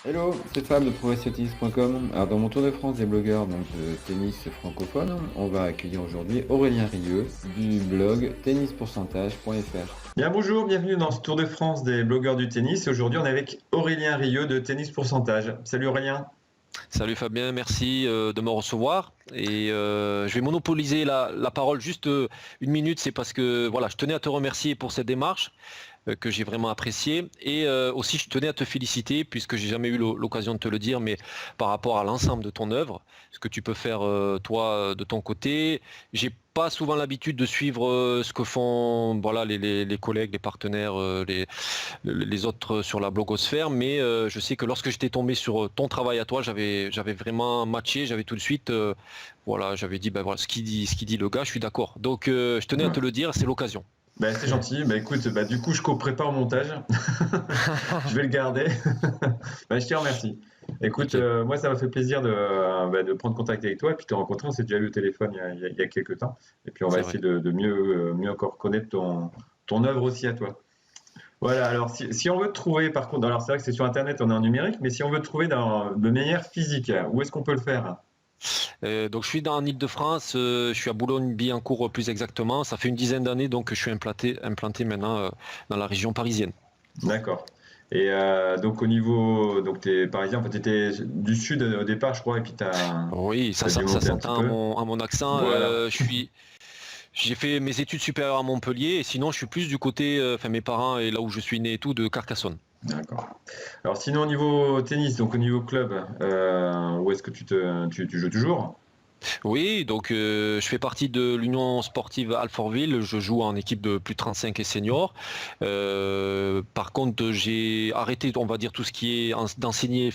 Hello, c'est Fab de progressiotennis.com. Alors dans mon tour de France des blogueurs de tennis francophone, on va accueillir aujourd'hui Aurélien Rieu du blog tennisporcentage.fr. Bien bonjour, bienvenue dans ce Tour de France des blogueurs du tennis. Et aujourd'hui, on est avec Aurélien Rieu de Tennis Pourcentage. Salut Aurélien. Salut Fabien, merci de me recevoir. Et je vais monopoliser la parole juste une minute, c'est parce que voilà, je tenais à te remercier pour cette démarche que j'ai vraiment appréciée. Et aussi, je tenais à te féliciter, puisque j'ai jamais eu l'occasion de te le dire, mais par rapport à l'ensemble de ton œuvre, ce que tu peux faire toi de ton côté. J'ai pas souvent l'habitude de suivre ce que font voilà, les collègues, les partenaires, les autres sur la blogosphère, mais je sais que lorsque j'étais tombé sur ton travail à toi, j'avais vraiment matché, j'avais tout de suite, voilà, j'avais dit, ben voilà, ce qu'il dit le gars, je suis d'accord. Donc je tenais à te le dire, c'est l'occasion. C'est gentil. Écoute, du coup, je couperai pas au montage. Je vais le garder. Je te remercie. Écoute, Nickel. moi, ça m'a fait plaisir de prendre contact avec toi et puis te rencontrer. On s'est déjà eu au téléphone il y a quelques temps. Et puis, on va C'est essayer vrai. de mieux encore connaître ton œuvre aussi à toi. Voilà, alors si on veut te trouver, par contre, alors c'est vrai que c'est sur Internet, on est en numérique, mais si on veut te trouver de manière physique, où est-ce qu'on peut le faire? Donc je suis en Île-de-France, je suis à Boulogne-Billancourt plus exactement. Ça fait une dizaine d'années donc que je suis implanté maintenant dans la région parisienne. D'accord. Et donc au niveau, donc t'es parisien, en fait t'étais du sud au départ, je crois, et puis Oui, t'as dû ça monter un petit s'entend peu. à mon accent. Voilà. J'ai fait mes études supérieures à Montpellier et sinon je suis plus du côté, enfin mes parents et là où je suis né et tout, de Carcassonne. D'accord. Alors sinon au niveau tennis, donc au niveau club, où est-ce que tu joues toujours? Oui, donc je fais partie de l'Union sportive Alfortville. Je joue en équipe de plus de 35 et seniors. Par contre, j'ai arrêté, on va dire, tout ce qui est d'enseigner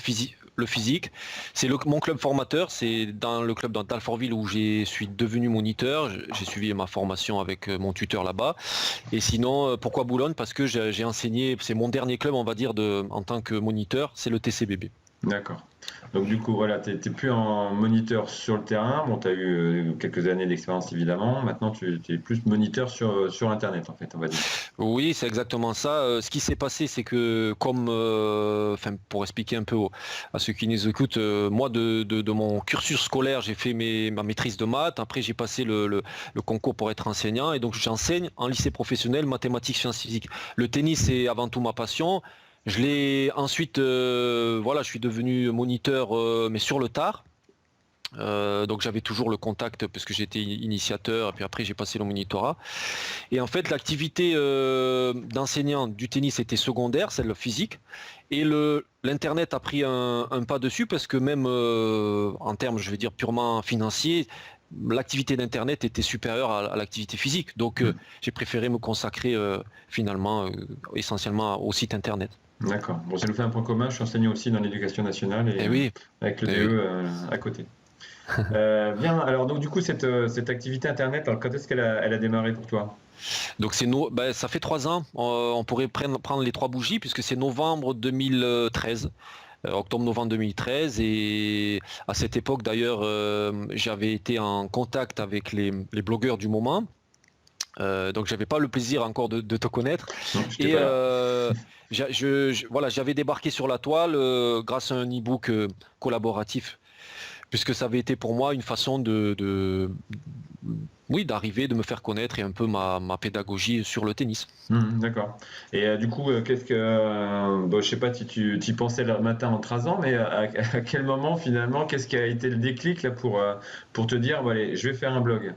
le physique. C'est mon club formateur. C'est dans le club d'Alfortville où je suis devenu moniteur. J'ai suivi ma formation avec mon tuteur là-bas. Et sinon, pourquoi Boulogne? Parce que j'ai enseigné, c'est mon dernier club, on va dire, en tant que moniteur, c'est le TCBB. D'accord. Donc du coup, voilà, t'es plus en moniteur sur le terrain. Bon, tu as eu quelques années d'expérience évidemment. Maintenant, tu es plus moniteur sur Internet, en fait, on va dire. Oui, c'est exactement ça. Ce qui s'est passé, c'est que comme, enfin, pour expliquer un peu à ceux qui nous écoutent, moi de mon cursus scolaire, j'ai fait ma maîtrise de maths. Après, j'ai passé le concours pour être enseignant et donc j'enseigne en lycée professionnel mathématiques, sciences physiques. Le tennis est avant tout ma passion. Je l'ai ensuite, voilà, je suis devenu moniteur, mais sur le tard. Donc j'avais toujours le contact parce que j'étais initiateur et puis après j'ai passé le monitorat. Et en fait, l'activité d'enseignant du tennis était secondaire, celle physique. Et l'Internet a pris un pas dessus parce que même en termes, je vais dire, purement financiers, l'activité d'Internet était supérieure à l'activité physique. Donc Hmm. j'ai préféré me consacrer finalement essentiellement au site Internet. D'accord. Bon, ça nous fait un point commun. Je suis enseignant aussi dans l'éducation nationale et Eh oui, avec le eh DE oui. à côté. Bien. Alors donc du coup, cette activité Internet, alors quand est-ce elle a démarré pour toi? Donc ça fait 3 ans. On pourrait prendre les trois bougies puisque c'est novembre 2013. Octobre-novembre 2013 et à cette époque d'ailleurs j'avais été en contact avec les blogueurs du moment. Donc j'avais pas le plaisir encore de te connaître Non, j'étais et pas là. voilà, j'avais débarqué sur la toile grâce à un e-book collaboratif puisque ça avait été pour moi une façon oui, d'arriver, de me faire connaître et un peu ma pédagogie sur le tennis. D'accord. Et du coup, qu'est-ce que, bon, je sais pas si tu y pensais le matin en te rasant, mais à quel moment finalement, qu'est-ce qui a été le déclic là pour te dire, bon, allez, je vais faire un blog?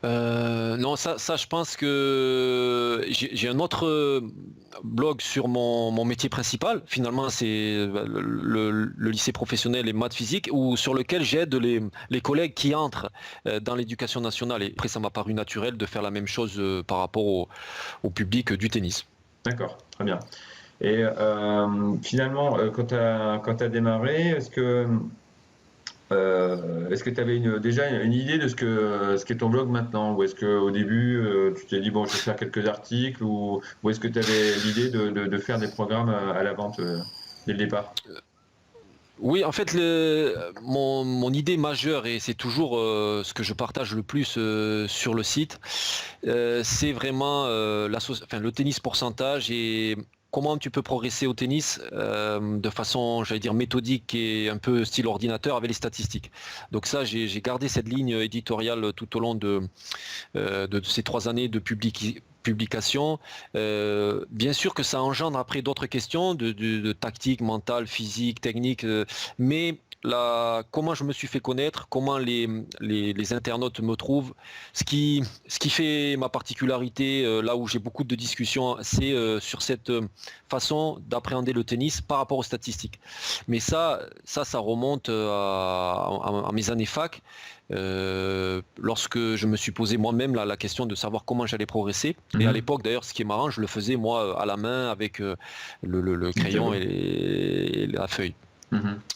Non, ça, je pense que j'ai un autre blog sur mon métier principal. Finalement, c'est le lycée professionnel et maths physique, sur lequel j'aide les collègues qui entrent dans l'éducation nationale. Et après, ça m'a paru naturel de faire la même chose par rapport au public du tennis. D'accord, très bien. Et finalement, quand t'as démarré, est-ce que tu avais déjà une idée de ce qu'est ton blog maintenant? Ou est-ce qu'au début, tu t'es dit, bon, je vais faire quelques articles, ou est-ce que tu avais l'idée de faire des programmes à la vente dès le départ? Oui, en fait, mon idée majeure, et c'est toujours ce que je partage le plus sur le site, c'est vraiment enfin, le tennis pourcentage et comment tu peux progresser au tennis de façon, j'allais dire, méthodique et un peu style ordinateur avec les statistiques. Donc ça, j'ai gardé cette ligne éditoriale tout au long de ces 3 années de publication. Bien sûr que ça engendre après d'autres questions de tactique, mentale, physique, technique, mais comment je me suis fait connaître, comment les internautes me trouvent, ce qui fait ma particularité, là où j'ai beaucoup de discussions, c'est sur cette façon d'appréhender le tennis par rapport aux statistiques. Mais ça remonte à mes années fac. Lorsque je me suis posé moi-même la question de savoir comment j'allais progresser. Et à l'époque, d'ailleurs, ce qui est marrant, je le faisais moi à la main avec le crayon et la feuille.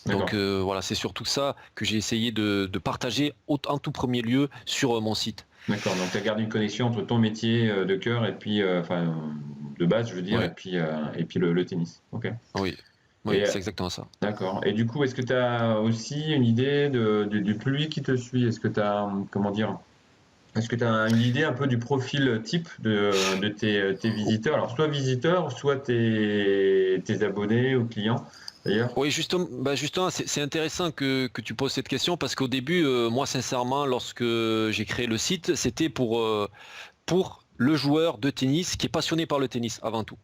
Donc voilà, c'est surtout ça que j'ai essayé de partager en tout premier lieu sur mon site. D'accord, donc tu as gardé une connexion entre ton métier de cœur et puis, de base, je veux dire, et puis le tennis. Ok. Oui, c'est exactement ça. D'accord. Et du coup, est-ce que tu as aussi une idée du public qui te suit? Est-ce que tu as, comment dire, est-ce que tu as une idée un peu du profil type de tes visiteurs? Alors, soit visiteurs, soit tes abonnés ou clients, d'ailleurs. Oui, justement, c'est intéressant que tu poses cette question parce qu'au début, moi, sincèrement, lorsque j'ai créé le site, c'était pour le joueur de tennis qui est passionné par le tennis avant tout.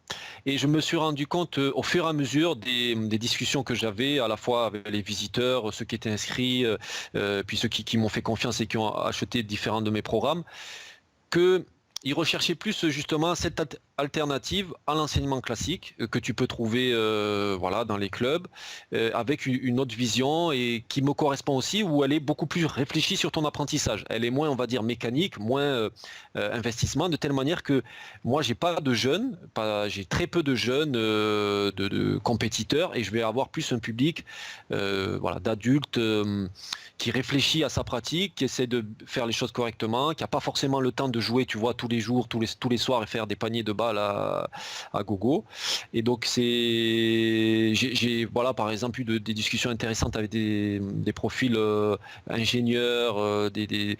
Et je me suis rendu compte au fur et à mesure des discussions que j'avais, à la fois avec les visiteurs, ceux qui étaient inscrits, puis ceux qui m'ont fait confiance et qui ont acheté différents de mes programmes, qu'ils recherchaient plus justement cette alternative à l'enseignement classique que tu peux trouver dans les clubs, avec une autre vision et qui me correspond aussi, où elle est beaucoup plus réfléchie sur ton apprentissage. Elle est moins, on va dire, mécanique, moins investissement, de telle manière que moi, j'ai très peu de jeunes de compétiteurs, et je vais avoir plus un public d'adultes qui réfléchit à sa pratique, qui essaie de faire les choses correctement, qui n'a pas forcément le temps de jouer, tu vois, tous les jours, tous les soirs et faire des paniers de balles à gogo. Et donc j'ai par exemple eu des discussions intéressantes avec des profils ingénieurs, des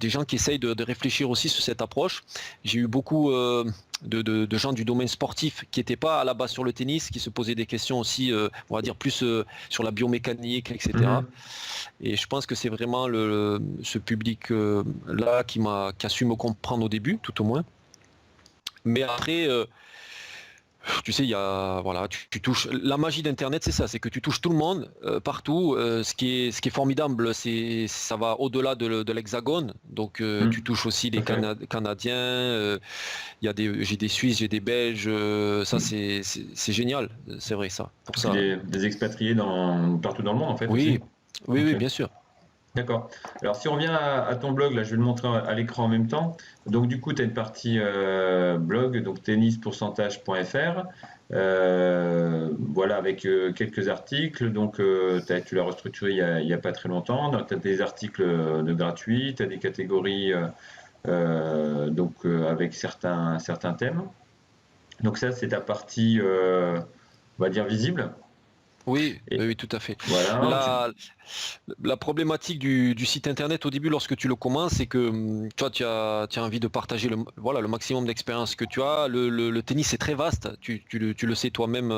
gens qui essayent de réfléchir aussi sur cette approche. J'ai eu beaucoup de gens du domaine sportif qui n'étaient pas à la base sur le tennis, qui se posaient des questions aussi, on va dire plus sur la biomécanique, etc. Et je pense que c'est vraiment ce public là qui a su me comprendre au début, tout au moins. Mais après, tu sais, tu touches. La magie d'Internet, c'est ça, c'est que tu touches tout le monde, partout. Ce qui est formidable, ça va au-delà de l'Hexagone. Donc, tu touches aussi les Canadiens. J'ai des Suisses, j'ai des Belges. Ça, c'est génial. C'est vrai, ça. Pour ça. Des expatriés partout dans le monde, en fait. Oui, aussi. oui, bien sûr. D'accord. Alors, si on revient à ton blog, là, je vais le montrer à l'écran en même temps. Donc, du coup, tu as une partie blog, donc tennisporcentage.fr, avec quelques articles. Donc, tu l'as restructuré il y a pas très longtemps. Tu as des articles gratuits, tu as des catégories avec certains thèmes. Donc, ça, c'est ta partie, on va dire, visible. Oui, tout à fait. Voilà, la problématique du site internet au début, lorsque tu le commences, c'est que toi, tu as envie de partager le maximum d'expérience que tu as. Le tennis est très vaste, tu le sais toi-même.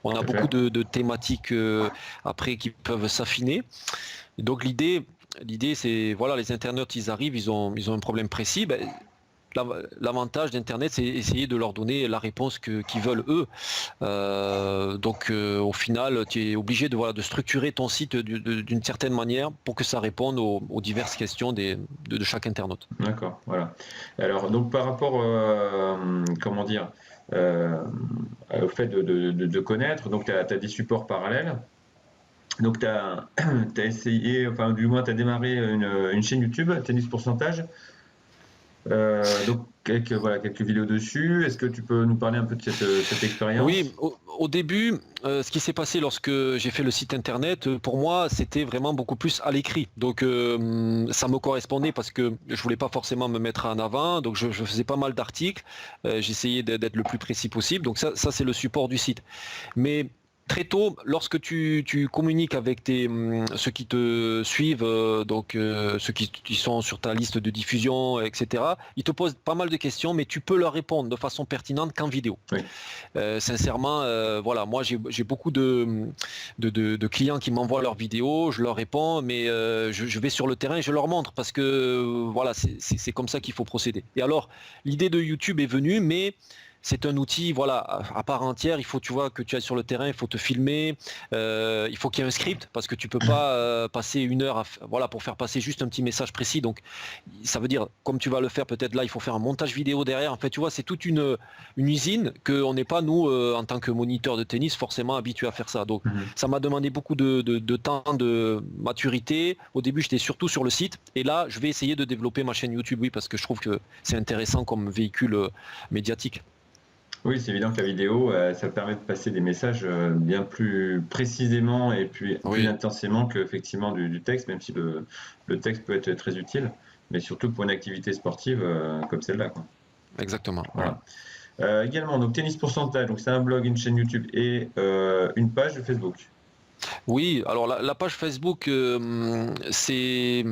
On a beaucoup de thématiques après qui peuvent s'affiner. Donc l'idée, c'est les internautes, ils arrivent, ils ont un problème précis. L'avantage d'Internet, c'est essayer de leur donner la réponse qu'ils veulent eux. Au final, tu es obligé de structurer ton site d'une certaine manière pour que ça réponde aux diverses questions de chaque internaute. D'accord, voilà. Alors, donc par rapport, au fait de connaître, donc tu as des supports parallèles. Donc, tu as essayé, enfin, du moins, tu as démarré une chaîne YouTube, Tennis Pourcentage. Donc quelques vidéos dessus. Est-ce que tu peux nous parler un peu de cette expérience? Oui, au début, ce qui s'est passé lorsque j'ai fait le site internet, pour moi, c'était vraiment beaucoup plus à l'écrit. Donc ça me correspondait parce que je voulais pas forcément me mettre en avant. Donc je faisais pas mal d'articles. J'essayais d'être le plus précis possible. Donc ça c'est le support du site. Mais très tôt, lorsque tu communiques avec ceux qui te suivent, ceux qui sont sur ta liste de diffusion, etc., ils te posent pas mal de questions, mais tu peux leur répondre de façon pertinente qu'en vidéo. Oui. Sincèrement, voilà, moi j'ai beaucoup de clients qui m'envoient leurs vidéos, je leur réponds, mais je vais sur le terrain et je leur montre parce que voilà, c'est comme ça qu'il faut procéder. Et alors, l'idée de YouTube est venue, mais c'est un outil, voilà, à part entière. Il faut, tu vois, que tu ailles sur le terrain, il faut te filmer, il faut qu'il y ait un script parce que tu peux pas passer une heure, voilà, pour faire passer juste un petit message précis. Donc, ça veut dire, comme tu vas le faire peut-être là, il faut faire un montage vidéo derrière. En fait, tu vois, c'est toute une usine qu'on n'est pas nous, en tant que moniteur de tennis, forcément habitués à faire ça. Donc, ça m'a demandé beaucoup de temps, de maturité. Au début, j'étais surtout sur le site, et là, je vais essayer de développer ma chaîne YouTube, oui, parce que je trouve que c'est intéressant comme véhicule médiatique. Oui, c'est évident que la vidéo, ça permet de passer des messages bien plus précisément et puis plus Oui. intensément qu'effectivement du texte, même si le texte peut être très utile, mais surtout pour une activité sportive comme celle-là, quoi. Exactement. Voilà. Également, donc Tennis Pourcentage, donc c'est un blog, une chaîne YouTube et une page de Facebook. Oui, alors la page Facebook, c'est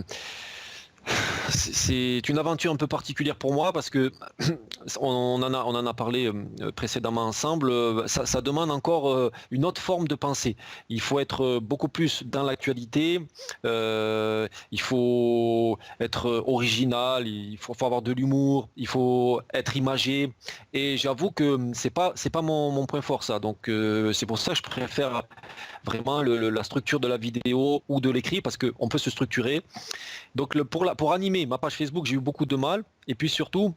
une aventure un peu particulière pour moi parce que on en a parlé précédemment ensemble. Ça demande encore une autre forme de pensée. Il faut être beaucoup plus dans l'actualité. Il faut être original. Il faut avoir de l'humour. Il faut être imagé. Et j'avoue que c'est pas mon point fort, ça. Donc c'est pour ça que je préfère vraiment la structure de la vidéo ou de l'écrit parce qu'on peut se structurer. Donc pour animer ma page Facebook, j'ai eu beaucoup de mal. Et puis surtout,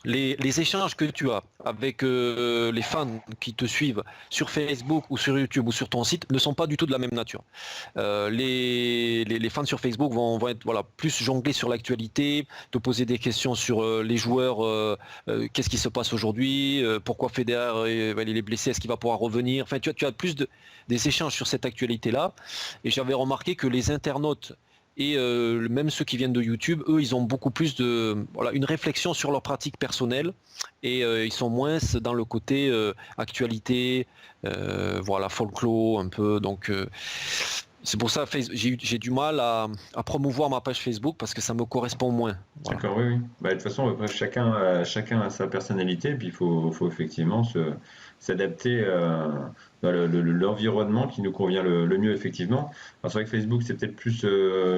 les échanges que tu as avec les fans qui te suivent sur Facebook ou sur YouTube ou sur ton site ne sont pas du tout de la même nature. Les fans sur Facebook vont être, voilà, plus jongler sur l'actualité, te poser des questions sur les joueurs, qu'est-ce qui se passe aujourd'hui, pourquoi Federer il est blessé, est-ce qu'il va pouvoir revenir. Enfin, tu as plus des échanges sur cette actualité-là. Et j'avais remarqué que les internautes et même ceux qui viennent de YouTube, eux, ils ont beaucoup plus une réflexion sur leur pratique personnelle et ils sont moins dans le côté actualité, folklore un peu. Donc c'est pour ça j'ai du mal à promouvoir ma page Facebook parce que ça me correspond moins. Voilà. D'accord, oui, oui. Bah, de toute façon, après, chacun a sa personnalité, puis il faut effectivement s'adapter dans l'environnement qui nous convient le mieux, effectivement. Alors, c'est vrai que Facebook, c'est peut-être plus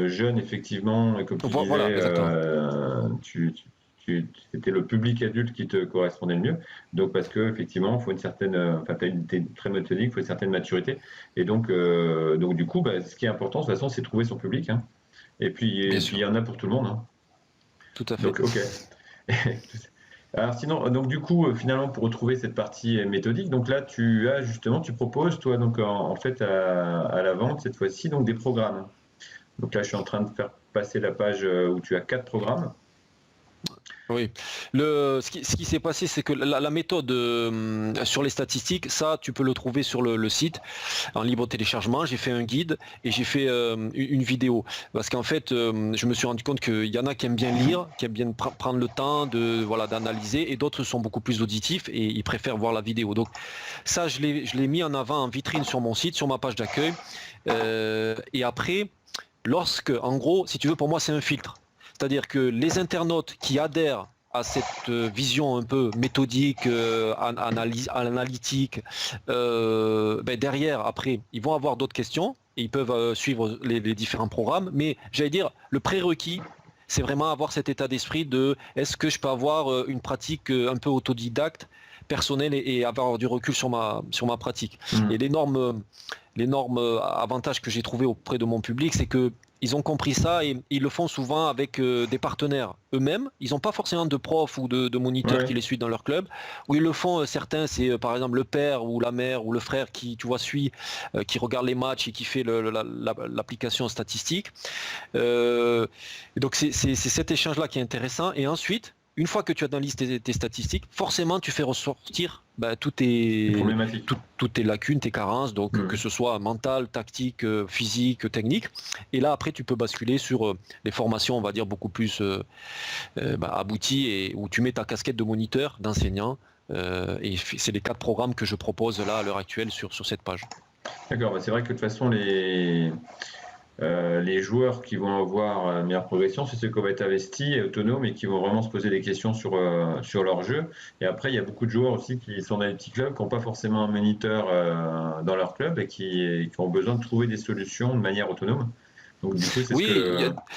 jeune, effectivement, et comme tu Voilà, disais, exactement. c'était le public adulte qui te correspondait le mieux. Donc, parce que effectivement, il faut une certaine, enfin, t'es très méthodique, il faut une certaine maturité. Et donc du coup, bah, ce qui est important, de toute façon, c'est trouver son public, hein. Et puis, Bien il sûr, y en a pour tout le monde, hein. tout à fait. Donc, ok. Alors sinon, donc du coup, finalement, pour retrouver cette partie méthodique, donc là, tu proposes, toi, donc en fait, à la vente cette fois-ci, donc des programmes. Donc là, je suis en train de faire passer la page où tu as 4 programmes. Oui. Ce qui s'est passé, c'est que la méthode sur les statistiques, ça, tu peux le trouver sur le site en libre téléchargement. J'ai fait un guide et j'ai fait une vidéo. Parce qu'en fait, je me suis rendu compte qu'il y en a qui aiment bien lire, qui aiment bien prendre le temps d'analyser, et d'autres sont beaucoup plus auditifs et ils préfèrent voir la vidéo. Donc ça, je l'ai mis en avant en vitrine sur mon site, sur ma page d'accueil. Et après, en gros, si tu veux, pour moi, c'est un filtre. C'est-à-dire que les internautes qui adhèrent à cette vision un peu méthodique, analytique, derrière, après, ils vont avoir d'autres questions et ils peuvent suivre les différents programmes. Mais j'allais dire, le prérequis, c'est vraiment avoir cet état d'esprit de est-ce que je peux avoir une pratique un peu autodidacte, personnelle et avoir du recul sur ma pratique. Et l'énorme avantage que j'ai trouvé auprès de mon public, c'est que ils ont compris ça et ils le font souvent avec des partenaires eux-mêmes. Ils n'ont pas forcément de profs ou de moniteurs qui les suivent dans leur club. Où ils le font, certains, c'est par exemple le père ou la mère ou le frère qui, tu vois, suit, qui regarde les matchs et qui fait l'application statistique. Donc c'est cet échange-là qui est intéressant. Et ensuite, une fois que tu analyses tes statistiques, forcément tu fais ressortir toutes tes lacunes, tes carences, donc que ce soit mental, tactique, physique, technique. Et là après tu peux basculer sur les formations, on va dire beaucoup plus abouties et où tu mets ta casquette de moniteur, d'enseignant Et c'est les 4 programmes que je propose là à l'heure actuelle sur cette page. D'accord, c'est vrai que de toute façon, les joueurs qui vont avoir meilleure progression, c'est ceux qui vont être investis et autonomes et qui vont vraiment se poser des questions sur leur jeu. Et après, il y a beaucoup de joueurs aussi qui sont dans les petits clubs, qui n'ont pas forcément un moniteur dans leur club et qui ont besoin de trouver des solutions de manière autonome. Donc du coup, oui,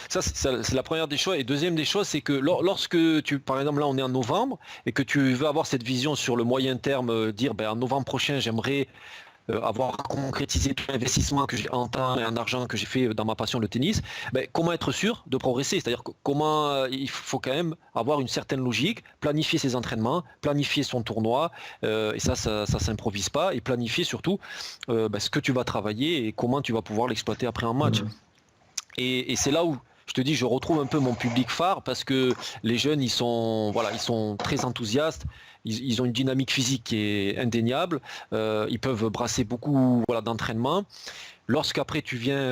ça c'est la première des choses. Et deuxième des choses, c'est que lorsque par exemple là on est en novembre et que tu veux avoir cette vision sur le moyen terme, dire en novembre prochain j'aimerais avoir concrétisé tout l'investissement que j'ai en temps et en argent que j'ai fait dans ma passion le tennis, comment être sûr de progresser? C'est-à-dire comment il faut quand même avoir une certaine logique, planifier ses entraînements, planifier son tournoi, et ça s'improvise pas, et planifier surtout ce que tu vas travailler et comment tu vas pouvoir l'exploiter après un match. Et c'est là où je te dis, je retrouve un peu mon public phare parce que les jeunes, ils sont très enthousiastes, ils ont une dynamique physique qui est indéniable, ils peuvent brasser beaucoup d'entraînement. Lorsqu'après tu viens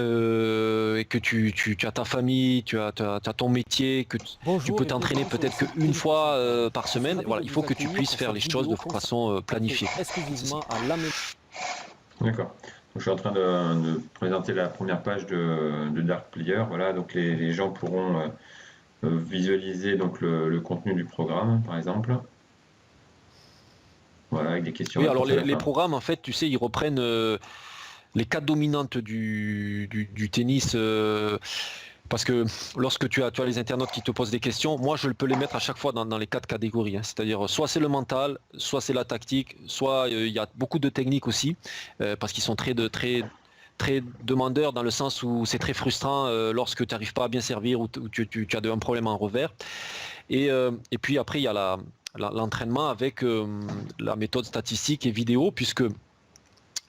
et que tu as ta famille, tu as ton métier, que tu peux t'entraîner peut-être qu'une fois par semaine, il faut que tu puisses faire les choses de façon planifiée. D'accord. Je suis en train de présenter la première page de Dark Player. Voilà, donc les gens pourront visualiser donc le contenu du programme, par exemple. Voilà, avec des questions. Oui, alors les programmes, en fait, tu sais, ils reprennent les 4 dominantes du tennis. Parce que lorsque tu as les internautes qui te posent des questions, moi je peux les mettre à chaque fois dans les 4 catégories. C'est-à-dire soit c'est le mental, soit c'est la tactique, soit il y a beaucoup de techniques aussi, parce qu'ils sont très demandeurs dans le sens où c'est très frustrant lorsque tu n'arrives pas à bien servir ou tu as un problème en revers. Et puis après il y a l'entraînement avec la méthode statistique et vidéo, puisque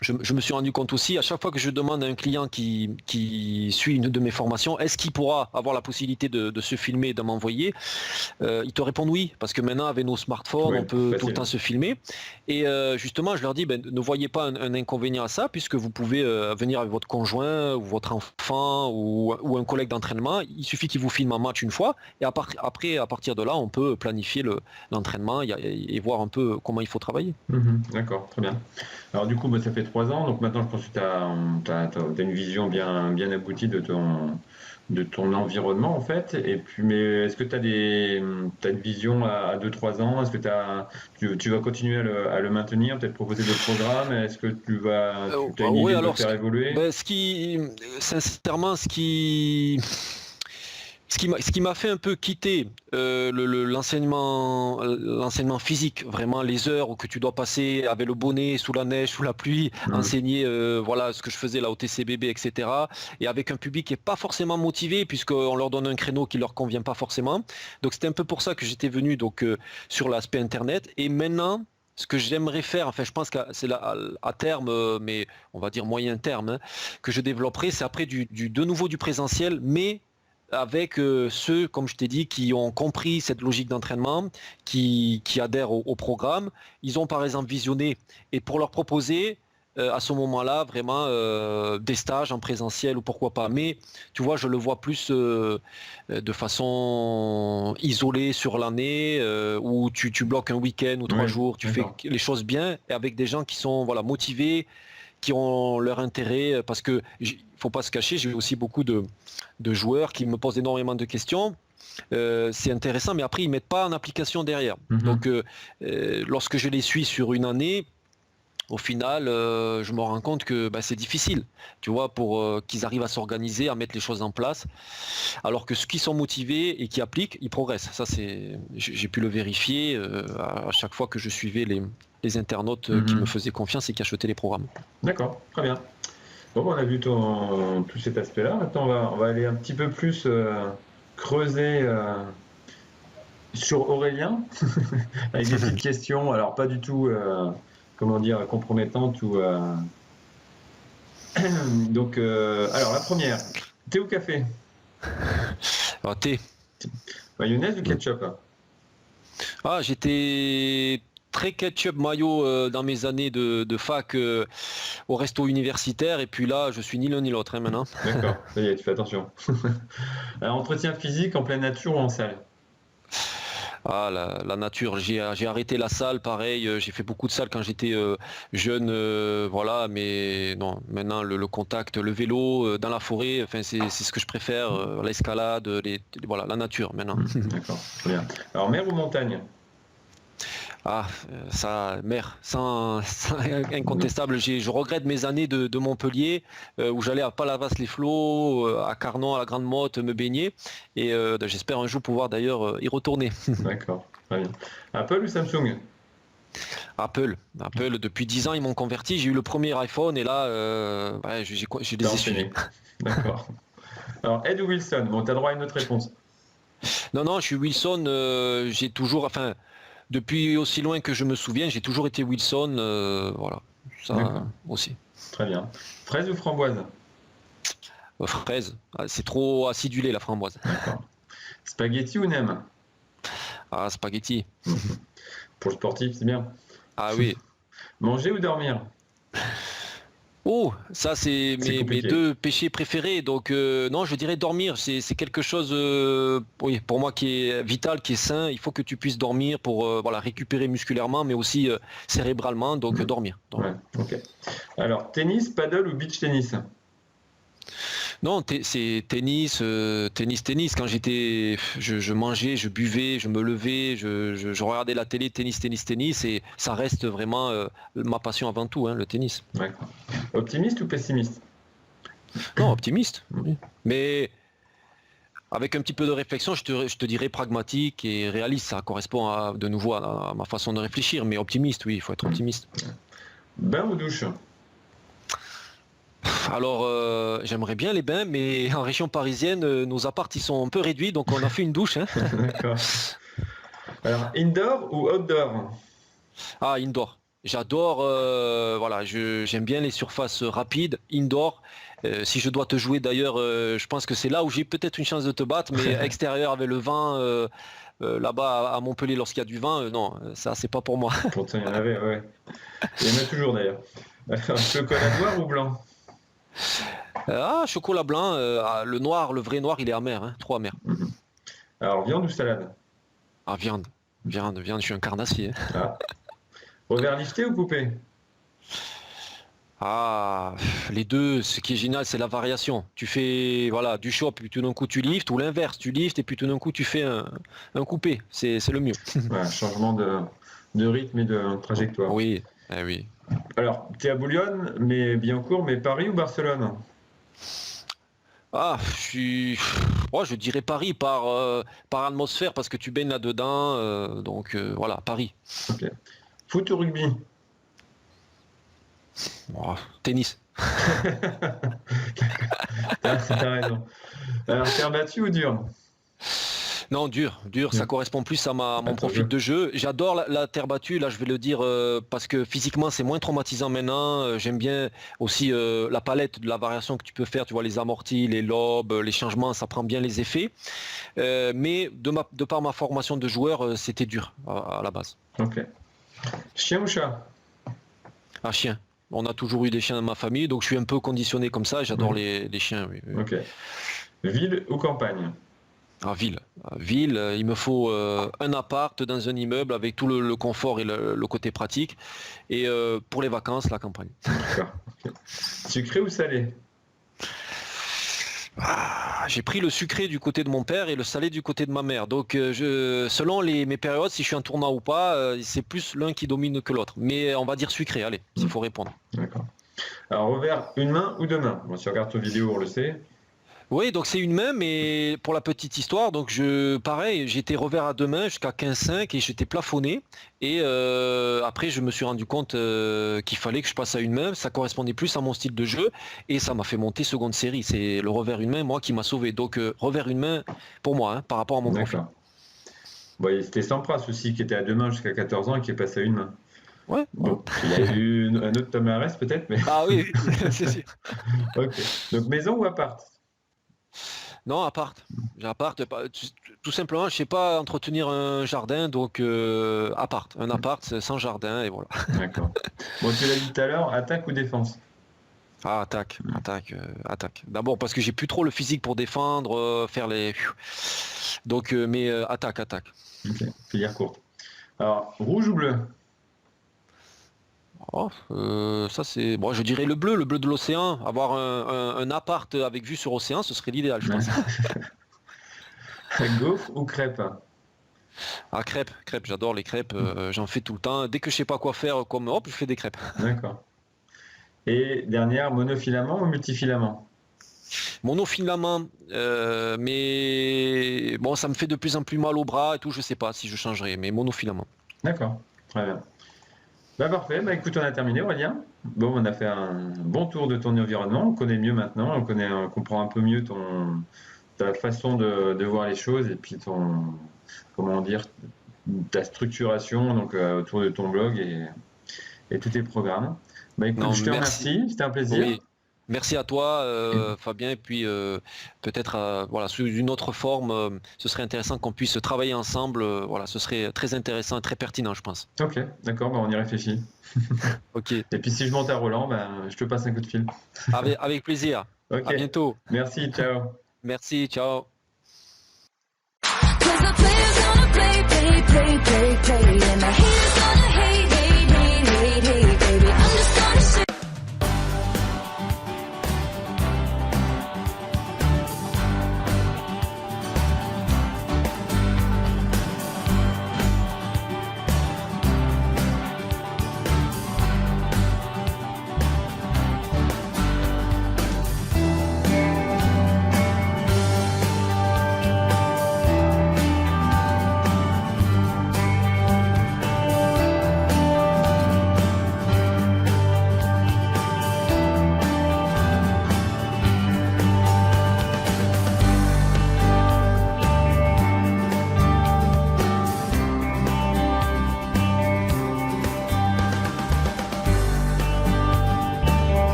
je me suis rendu compte aussi, à chaque fois que je demande à un client qui suit une de mes formations, est-ce qu'il pourra avoir la possibilité de se filmer et de m'envoyer, ils te répondent oui, parce que maintenant avec nos smartphones, on peut tout le temps se filmer. Et justement, je leur dis, ne voyez pas un inconvénient à ça, puisque vous pouvez venir avec votre conjoint ou votre enfant ou un collègue d'entraînement. Il suffit qu'il vous filme un match une fois, et après, à partir de là, on peut planifier l'entraînement et voir un peu comment il faut travailler. D'accord, très bien. Alors du coup, ça fait 3 ans, donc maintenant je pense que tu as une vision bien aboutie de ton environnement en fait. Et puis, mais est-ce que tu as une vision à 2-3 ans? Est-ce que tu vas continuer à le maintenir, peut-être proposer des programmes? Est-ce que tu as une idée de le faire évoluer? Sincèrement, ce qui m'a fait un peu quitter l'enseignement physique, vraiment les heures où que tu dois passer avec le bonnet, sous la neige, sous la pluie, enseigner ce que je faisais là au TCBB, etc. Et avec un public qui n'est pas forcément motivé puisqu'on leur donne un créneau qui ne leur convient pas forcément. Donc c'était un peu pour ça que j'étais venu sur l'aspect Internet. Et maintenant, ce que j'aimerais faire, je pense que c'est à terme, mais on va dire moyen terme, que je développerai, c'est après de nouveau du présentiel, mais avec ceux, comme je t'ai dit, qui ont compris cette logique d'entraînement, qui adhèrent au programme. Ils ont par exemple visionné, et pour leur proposer à ce moment-là vraiment des stages en présentiel ou pourquoi pas. Mais tu vois, je le vois plus de façon isolée sur l'année, où tu bloques un week-end ou 3 jours, tu fais les choses bien, et avec des gens qui sont motivés, qui ont leur intérêt, parce que faut pas se cacher, j'ai aussi beaucoup de joueurs qui me posent énormément de questions. C'est intéressant, mais après ils mettent pas en application derrière. Donc lorsque je les suis sur une année, au final, je me rends compte que c'est difficile, tu vois, pour qu'ils arrivent à s'organiser, à mettre les choses en place. Alors que ceux qui sont motivés et qui appliquent, ils progressent. Ça, j'ai pu le vérifier à chaque fois que je suivais les internautes qui me faisaient confiance et qui achetaient les programmes. D'accord, très bien. Bon, on a vu tout cet aspect-là. Maintenant, on va aller un petit peu plus creuser sur Aurélien, avec des petites questions. Alors, pas du tout, compromettantes ou. Donc, alors la première, thé ou café? Alors, thé. Mayonnaise ou ketchup? J'étais très ketchup mayo dans mes années de fac au resto universitaire, et puis là je suis ni l'un ni l'autre maintenant. D'accord, ça y est, tu fais attention. Alors, entretien physique en pleine nature ou en salle? Ah, la nature, j'ai arrêté la salle, pareil, j'ai fait beaucoup de salles quand j'étais jeune, voilà, mais non, maintenant le contact, le vélo, dans la forêt, enfin c'est ce que je préfère, l'escalade, voilà, la nature maintenant. D'accord, très bien. Alors, mer ou montagne? Ah, ça, mer, incontestable. Je regrette mes années de Montpellier où j'allais à Palavas-les-Flots, à Carnon, à la Grande Motte, me baigner. Et j'espère un jour pouvoir d'ailleurs y retourner. D'accord, très bien. Apple ou Samsung? Apple, depuis 10 ans, ils m'ont converti. J'ai eu le premier iPhone et là, ouais, je T'as les ai suivis. enchaîné. D'accord. Alors, Ed ou Wilson? Bon, tu as droit à une autre réponse. Non, je suis Wilson. J'ai toujours, enfin, depuis aussi loin que je me souviens, j'ai toujours été Wilson. Voilà, ça D'accord. aussi. Très bien. Fraise ou framboise? Fraise, ah, c'est trop acidulé la framboise. D'accord. Spaghetti ou nem? Ah, spaghetti. Pour le sportif, c'est bien. Ah oui. Manger ou dormir? Oh, ça c'est C'est mes compliqué. deux péchés préférés. Donc non, je dirais dormir. C'est quelque chose, oui, pour moi qui est vital, qui est sain. Il faut que tu puisses dormir pour voilà, récupérer musculairement, mais aussi cérébralement. Donc dormir. Ouais, ok. Alors, tennis, paddle ou beach tennis? Non, c'est tennis, tennis. Quand je mangeais, je buvais, je me levais, je regardais la télé, tennis, et ça reste vraiment ma passion avant tout, hein, le tennis. D'accord. Optimiste ou pessimiste? Non, optimiste, oui. Mais avec un petit peu de réflexion, je te dirais pragmatique et réaliste. Ça correspond de nouveau à ma façon de réfléchir, mais optimiste, oui, il faut être optimiste. Bain ou douche? Alors, j'aimerais bien les bains, mais en région parisienne, nos apparts ils sont un peu réduits, donc on a fait une douche, hein. D'accord. Alors, indoor ou outdoor? Ah, indoor. J'adore, voilà, j'aime bien les surfaces rapides, indoor. Si je dois te jouer d'ailleurs, je pense que c'est là où j'ai peut-être une chance de te battre, mais extérieur avec le vent, là-bas à Montpellier lorsqu'il y a du vent, non, ça c'est pas pour moi. Pourtant, il y en avait, ouais. Il y en a toujours d'ailleurs. Alors, chocolat noir ou blanc? Ah, chocolat blanc, le noir, le vrai noir, il est amer, hein, trop amer. Alors, viande ou salade? Ah, viande, je suis un carnassier, hein. Ah. Revers lifté ou coupé? Ah, les deux, ce qui est génial, c'est la variation. Tu fais voilà, du chop, puis tout d'un coup tu liftes, ou l'inverse, tu liftes et puis tout d'un coup tu fais un coupé. C'est le mieux. Voilà, changement de rythme et de trajectoire. Oui, eh oui. Alors, tu es à Boulogne, mais Billancourt, mais Paris ou Barcelone? Ah, je dirais Paris par atmosphère, parce que tu baignes là-dedans. Donc voilà, Paris. Ok. Foot ou rugby? Oh, tennis. T'as raison. Alors, terre battue ou dur? Non, dur, ça correspond plus à mon ton profil jeu. de jeu. J'adore la terre battue, là je vais le dire, parce que physiquement c'est moins traumatisant maintenant. J'aime bien aussi la palette de la variation que tu peux faire, tu vois, les amortis, les lobes, les changements, ça prend bien les effets. Mais de par ma formation de joueur, c'était dur à la base. Ok. Chien ou chat? Un chien. On a toujours eu des chiens dans ma famille, donc je suis un peu conditionné comme ça, j'adore les chiens, oui. Ok. Ville ou campagne? À ville. Il me faut un appart dans un immeuble avec tout le confort et le côté pratique. Et pour les vacances, la campagne. D'accord. Ok. Sucré ou salé? Ah, j'ai pris le sucré du côté de mon père et le salé du côté de ma mère. Donc selon mes périodes, si je suis en tournoi ou pas, c'est plus l'un qui domine que l'autre. Mais on va dire sucré, allez, s'il faut répondre. D'accord. Alors, revers, une main ou deux mains? Bon, si on regarde ton vidéo, on le sait. Oui, donc c'est une main, mais pour la petite histoire, donc pareil, j'étais revers à deux mains jusqu'à 15-5 et j'étais plafonné. Et après, je me suis rendu compte qu'il fallait que je passe à une main. Ça correspondait plus à mon style de jeu et ça m'a fait monter seconde série. C'est le revers une main, moi, qui m'a sauvé. Donc revers une main pour moi, hein, par rapport à mon profil. D'accord. Bon, c'était Sampras aussi, qui était à deux mains jusqu'à 14 ans et qui est passé à une main. Ouais. Bon, il y a eu un autre Thomas Arès peut-être, mais Ah oui, c'est sûr. ok. Donc, maison ou appart? Non, appart. Appart, tout simplement, je sais pas entretenir un jardin, donc appart. Un appart sans jardin et voilà. D'accord. Bon, tu l'as dit tout à l'heure, attaque ou défense? Ah, attaque. D'abord parce que j'ai plus trop le physique pour défendre, faire les. Donc, mais attaque. Ok, filière courte. Alors, rouge ou bleu? Oh, ça c'est. Bon, je dirais le bleu de l'océan. Avoir un appart avec vue sur océan, ce serait l'idéal, je pense. Gaufre ou crêpe? Ah, crêpes, j'adore les crêpes, j'en fais tout le temps. Dès que je sais pas quoi faire, comme hop, je fais des crêpes. D'accord. Et dernière, monofilament ou multifilament? Monofilament, mais bon, ça me fait de plus en plus mal au bras et tout, je sais pas si je changerai, mais monofilament. D'accord, très bien. Bah parfait, bah écoute, on a terminé Aurélien. Bon, on a fait un bon tour de ton environnement, on connaît mieux maintenant, on comprend un peu mieux ta façon de voir les choses et puis comment dire, ta structuration donc, autour de ton blog et tous tes programmes. Bah écoute, Non, je te merci. remercie, c'était un plaisir. Oui. Merci à toi, Fabien, et puis peut-être voilà, sous une autre forme, ce serait intéressant qu'on puisse travailler ensemble. Voilà, ce serait très intéressant et très pertinent, je pense. Ok, d'accord, bah on y réfléchit. Ok, Et puis si je monte à Roland, bah, je te passe un coup de fil. avec plaisir. Ok, À bientôt. merci, ciao. Merci, ciao. 'Cause the players gonna play, and the haters gonna hate, baby. I'm just gonna